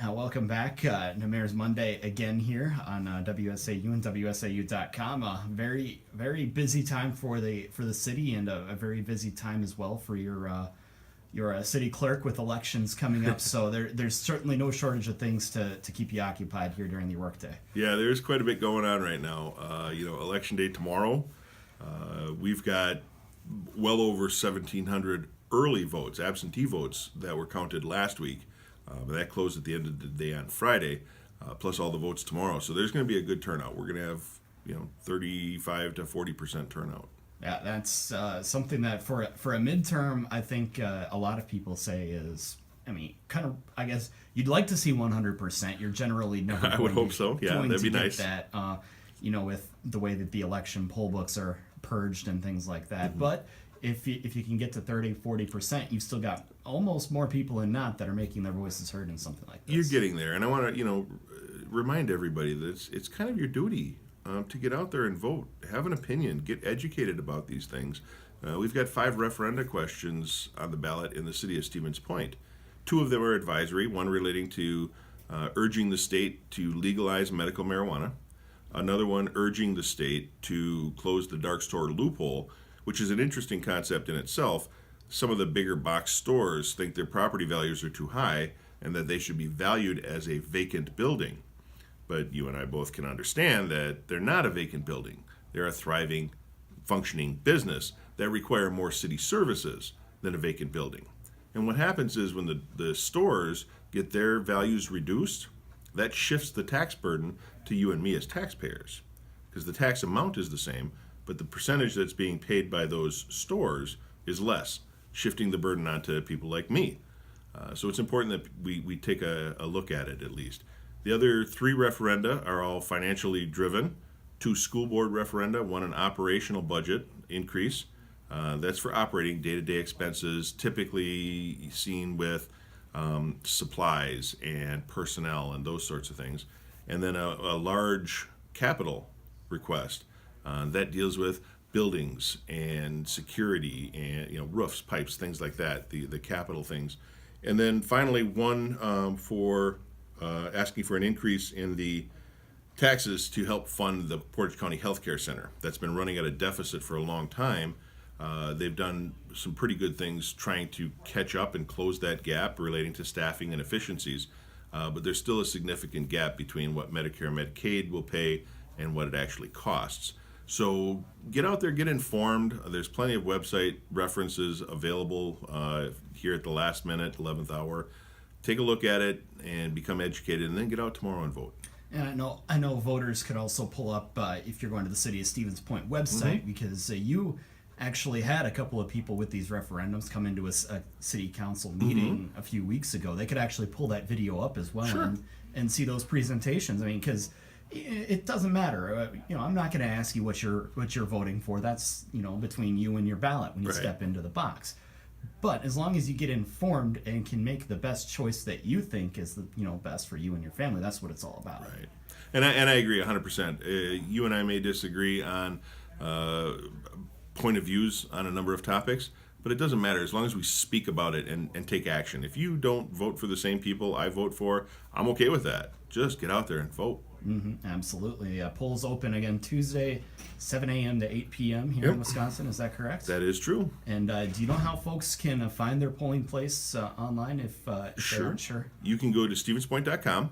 Welcome back. Namir's Monday again here on WSAU and WSAU.com. A very busy time for the city, and a very busy time as well for your city clerk with elections coming up. So there's certainly no shortage of things to keep you occupied here during your workday. Yeah, there's quite a bit going on right now. Election day tomorrow. We've got well over 1,700 early votes, absentee votes, that were counted last week. But that closed at the end of the day on Friday, plus all the votes tomorrow. So there's going to be a good turnout. We're going to have 35 to 40% turnout. Yeah, that's something that for a midterm, I think a lot of people say is, I guess you'd like to see 100%. You're generally never I would hope so. Yeah, that'd be nice. That, with the way that the election poll books are purged and things like that. Mm-hmm. But if you can get to 30-40%, you've still got almost more people than not that are making their voices heard in something like this. You're getting there, and I want to remind everybody that it's kind of your duty to get out there and vote, have an opinion, get educated about these things. We've got 5 referenda questions on the ballot in the city of Stevens Point. 2 of them are advisory, one relating to urging the state to legalize medical marijuana, another one urging the state to close the dark store loophole, which is an interesting concept in itself. Some of the bigger box stores think their property values are too high and that they should be valued as a vacant building. But you and I both can understand that they're not a vacant building. They're a thriving, functioning business that require more city services than a vacant building. And what happens is when the stores get their values reduced, that shifts the tax burden to you and me as taxpayers, because the tax amount is the same, but the percentage that's being paid by those stores is less, shifting the burden onto people like me. So it's important that we take a look at it at least. The other 3 referenda are all financially driven. 2 school board referenda, one an operational budget increase. That's for operating day-to-day expenses, typically seen with supplies and personnel and those sorts of things. And then a large capital request. That deals with buildings and security and roofs, pipes, things like that, the capital things. And then finally one for asking for an increase in the taxes to help fund the Portage County Healthcare Center. That's been running at a deficit for a long time. They've done some pretty good things trying to catch up and close that gap relating to staffing and efficiencies. But there's still a significant gap between what Medicare and Medicaid will pay and what it actually costs. So get out there, get informed. There's plenty of website references available here at the last minute, 11th hour. Take a look at it and become educated, and then get out tomorrow and vote. And I know voters could also pull up, if you're going to the City of Stevens Point website, mm-hmm. because you actually had a couple of people with these referendums come into a city council meeting mm-hmm. a few weeks ago. They could actually pull that video up as well. Sure. and see those presentations. Because it doesn't matter. I'm not going to ask you what you're voting for. That's between you and your ballot when you right. step into the box. But as long as you get informed and can make the best choice that you think is the best for you and your family, that's what it's all about. Right. And I agree 100%. You and I may disagree on point of views on a number of topics, but it doesn't matter as long as we speak about it and take action. If you don't vote for the same people I vote for, I'm okay with that. Just get out there and vote. Mm-hmm, absolutely. Polls open again Tuesday, 7 a.m. to 8 p.m. here yep. in Wisconsin. Is that correct? That is true. And do you know how folks can find their polling place online if sure. they aren't sure? You can go to stevenspoint.com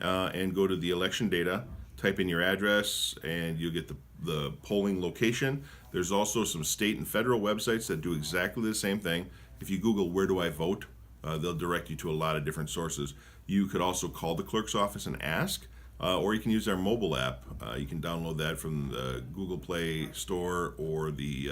and go to the election data, type in your address, and you'll get the polling location. There's also some state and federal websites that do exactly the same thing. If you Google "where do I vote," they'll direct you to a lot of different sources. You could also call the clerk's office and ask, or you can use our mobile app. You can download that from the Google Play Store or the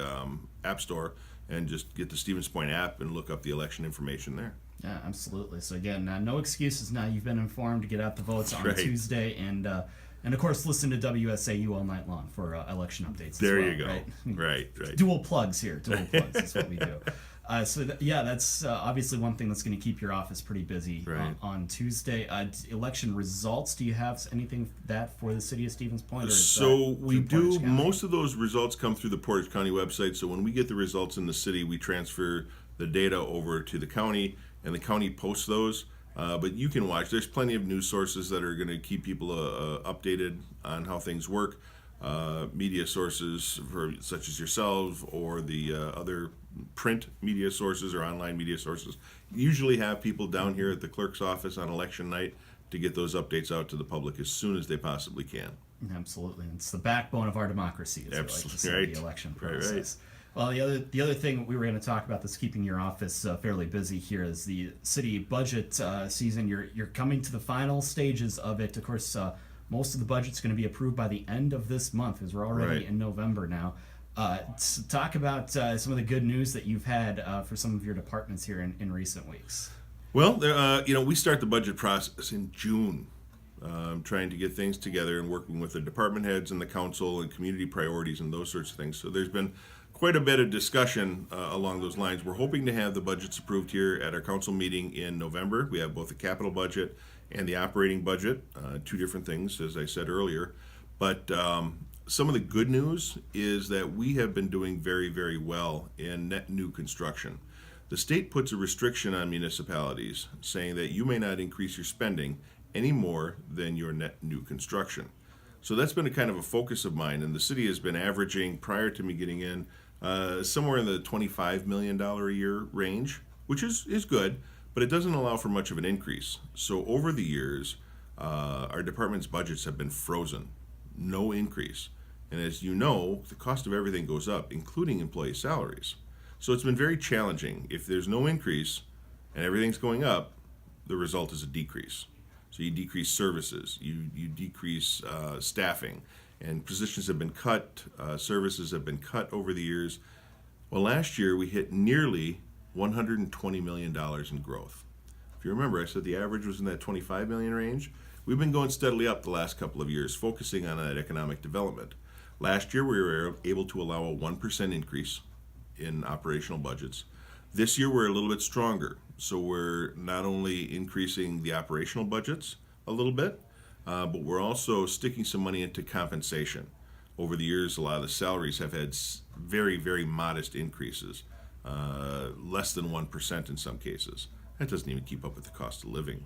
App Store and just get the Stevens Point app and look up the election information there. Yeah, absolutely. So again, no excuses now. You've been informed to get out the votes on right. Tuesday, and of course listen to WSAU all night long for election updates. There as well, you go. Right? Right. Dual plugs here. Dual plugs is what we do. That's obviously one thing that's going to keep your office pretty busy right. on Tuesday. Election results, do you have anything for the city of Stevens Point? Or so we do. Most of those results come through the Portage County website. So when we get the results in the city, we transfer the data over to the county, and the county posts those. But you can watch. There's plenty of news sources that are going to keep people updated on how things work. Media sources such as yourselves or the other print media sources or online media sources usually have people down here at the clerk's office on election night to get those updates out to the public as soon as they possibly can. Absolutely. It's the backbone of our democracy, as we like to say, Right. the election process. Right. Well, the other thing we were going to talk about that's keeping your office fairly busy here is the city budget season. You're coming to the final stages of it. Of course, most of the budget's going to be approved by the end of this month, as we're already Right. in November now. Talk about some of the good news that you've had for some of your departments here in recent weeks. Well, we start the budget process in June, trying to get things together and working with the department heads and the council and community priorities and those sorts of things. So there's been quite a bit of discussion along those lines. We're hoping to have the budgets approved here at our council meeting in November. We have both the capital budget and the operating budget, two different things, as I said earlier. But some of the good news is that we have been doing very, very well in net new construction. The state puts a restriction on municipalities saying that you may not increase your spending any more than your net new construction. So that's been a kind of a focus of mine, and the city has been averaging, prior to me getting in, somewhere in the $25 million a year range, which is good, but it doesn't allow for much of an increase. So over the years, our department's budgets have been frozen, no increase. And as you know, the cost of everything goes up, including employee salaries. So it's been very challenging. If there's no increase and everything's going up, the result is a decrease. So you decrease services, you decrease staffing, and positions have been cut, services have been cut over the years. Well, last year we hit nearly $120 million in growth. If you remember, I said the average was in that 25 million range. We've been going steadily up the last couple of years, focusing on that economic development. Last year we were able to allow a 1% increase in operational budgets. This year we're a little bit stronger, so we're not only increasing the operational budgets a little bit, but we're also sticking some money into compensation. Over the years, a lot of the salaries have had very, very modest increases, less than 1% in some cases. That doesn't even keep up with the cost of living.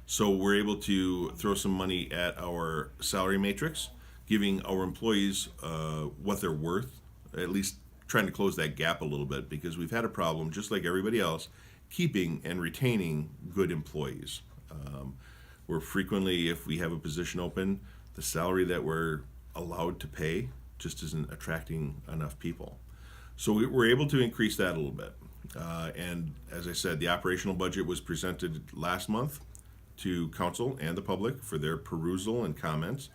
So we're able to throw some money at our salary matrix, giving our employees what they're worth, at least trying to close that gap a little bit, because we've had a problem, just like everybody else, keeping and retaining good employees. We're frequently, if we have a position open, the salary that we're allowed to pay just isn't attracting enough people. So we're able to increase that a little bit. And as I said, the operational budget was presented last month to council and the public for their perusal and comments.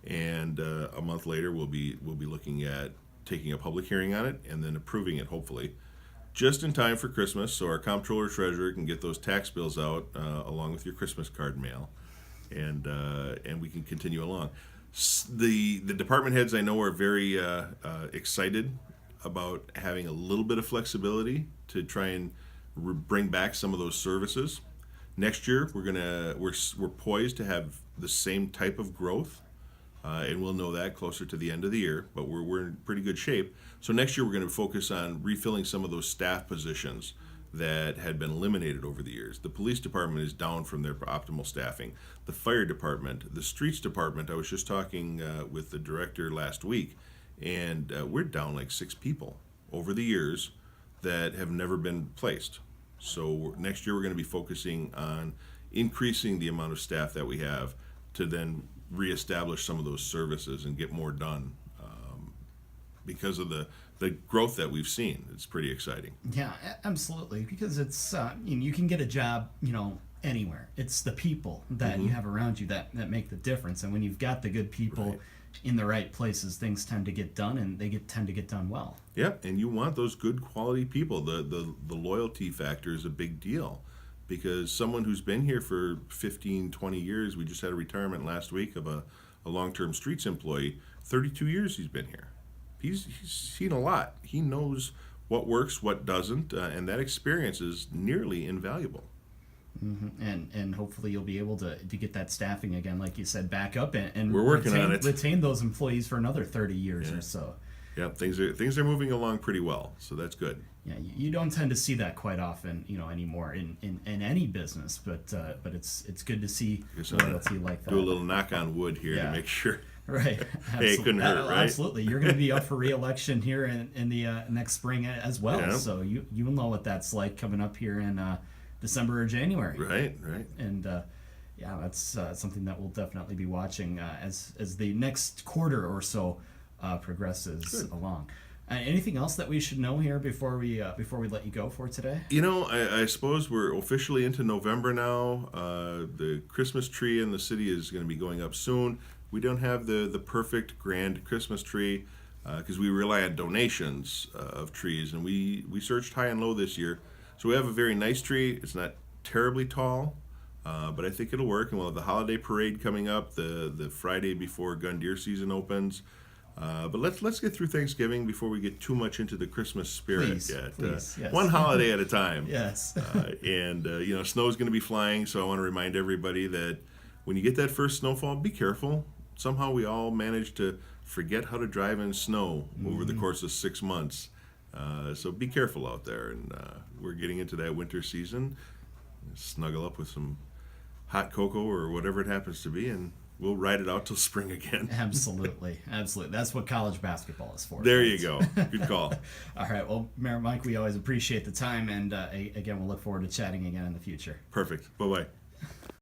And a month later, we'll be looking at taking a public hearing on it and then approving it, hopefully, just in time for Christmas, so our comptroller treasurer can get those tax bills out along with your Christmas card mail, and we can continue along. The department heads I know are very excited about having a little bit of flexibility to try and bring back some of those services. Next year, we're poised to have the same type of growth. And we'll know that closer to the end of the year, but we're in pretty good shape. So next year we're going to focus on refilling some of those staff positions that had been eliminated over the years. The police department is down from their optimal staffing. The fire department, the streets department, I was just talking with the director last week, and we're down like 6 people over the years that have never been placed. So next year we're going to be focusing on increasing the amount of staff that we have to then reestablish some of those services and get more done because of the growth that we've seen. It's pretty exciting. Yeah, absolutely. Because it's you can get a job, anywhere. It's the people that you have around you that make the difference. And when you've got the good people in the right places, things tend to get done, and they tend to get done well. Yep, and you want those good quality people. The loyalty factor is a big deal. Because someone who's been here for 15, 20 years, we just had a retirement last week of a long-term streets employee, 32 years he's been here. He's seen a lot. He knows what works, what doesn't, and that experience is nearly invaluable. Mm-hmm. And hopefully you'll be able to get that staffing again, like you said, back up and we're working on it. Retain those employees for another 30 years or so. Yeah, things are moving along pretty well, so that's good. Yeah, you don't tend to see that quite often, anymore in any business. But it's good to see Guess I'm gonna loyalty like that. do a little knock on wood here Yeah. to make sure. Right. Hey, it couldn't hurt, right? Absolutely. You're going to be up for re-election here in the next spring as well. Yeah. So you know what that's like coming up here in December or January. Right. And yeah, that's something that we'll definitely be watching as the next quarter or so progresses Good. along. Anything else that we should know here before we let you go for today? I suppose we're officially into November now. The Christmas tree in the city is going to be going up soon. We don't have the perfect grand Christmas tree because we rely on donations of trees, and we searched high and low this year. So we have a very nice tree. It's not terribly tall, but I think it'll work. And we'll have the holiday parade coming up the Friday before gun deer season opens. But let's get through Thanksgiving before we get too much into the Christmas spirit yet. Please, yes. One holiday at a time. Yes. And snow's going to be flying, so I want to remind everybody that when you get that first snowfall, be careful. Somehow we all manage to forget how to drive in snow over the course of 6 months. So be careful out there. And we're getting into that winter season. Snuggle up with some hot cocoa or whatever it happens to be, and we'll ride it out till spring again. Absolutely. That's what college basketball is for. There right? you go. Good call. All right. Well, Mayor Mike, we always appreciate the time, and again, we'll look forward to chatting again in the future. Perfect. Bye-bye.